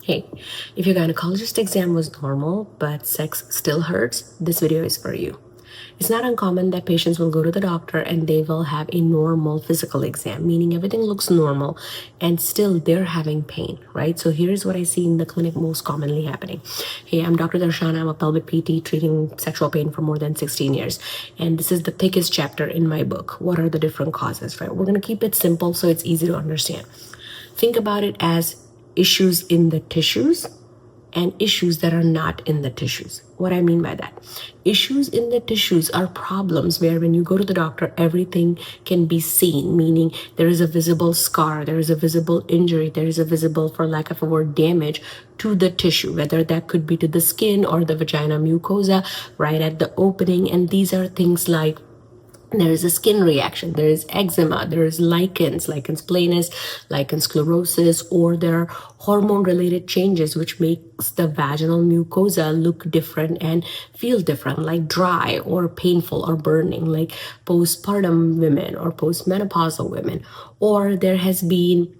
Hey, if your gynecologist exam was normal but sex still hurts, this video is for you. It's not uncommon that patients will go to the doctor and they will have a normal physical exam, meaning everything looks normal and still they're having pain, right? So here's what I see in the clinic most commonly happening. Hey, I'm Dr. Darshana. I'm a pelvic PT treating sexual pain for more than 16 years. And this is the thickest chapter in my book. What are the different causes, right? We're going to keep it simple so it's easy to understand. Think about it as issues in the tissues and issues that are not in the tissues. What I mean by that, issues in the tissues are problems where when you go to the doctor, everything can be seen, meaning there is a visible scar, there is a visible injury, there is a visible, for lack of a word, damage to the tissue, whether that could be to the skin or the vagina mucosa right at the opening. And these are things like there is a skin reaction, there is eczema, there is lichens planus, lichen sclerosis, or there are hormone-related changes which makes the vaginal mucosa look different and feel different, like dry or painful or burning, like postpartum women or postmenopausal women. Or there has been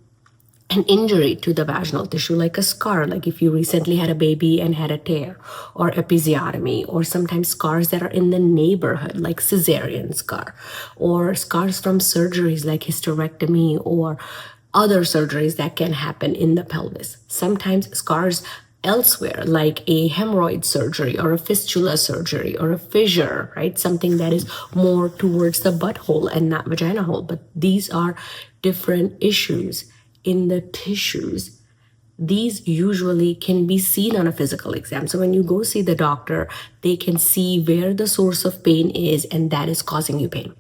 an injury to the vaginal tissue, like a scar, like if you recently had a baby and had a tear, or episiotomy, or sometimes scars that are in the neighborhood, like cesarean scar, or scars from surgeries like hysterectomy or other surgeries that can happen in the pelvis. Sometimes scars elsewhere, like a hemorrhoid surgery or a fistula surgery or a fissure, right? Something that is more towards the butthole and not vagina hole. But these are different issues in the tissues. These usually can be seen on a physical exam. So when you go see the doctor, they can see where the source of pain is, and that is causing you pain.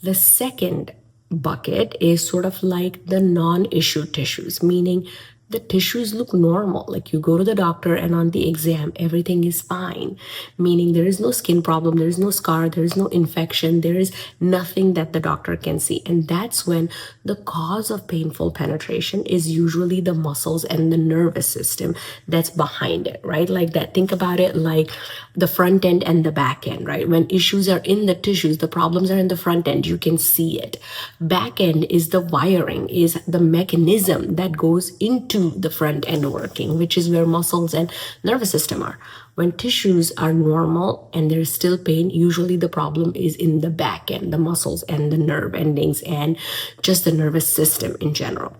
The second bucket is sort of like the non-issue tissues, meaning the tissues look normal. Like you go to the doctor and on the exam, everything is fine, meaning there is no skin problem, there is no scar, there is no infection, there is nothing that the doctor can see. And that's when the cause of painful penetration is usually the muscles and the nervous system that's behind it, right? Like that, think about it like the front end and the back end, right? When issues are in the tissues, the problems are in the front end, you can see it. Back end is the wiring, is the mechanism that goes into the front end working, which is where muscles and nervous system are. When tissues are normal and there's still pain, usually the problem is in the back end, the muscles and the nerve endings and just the nervous system in general.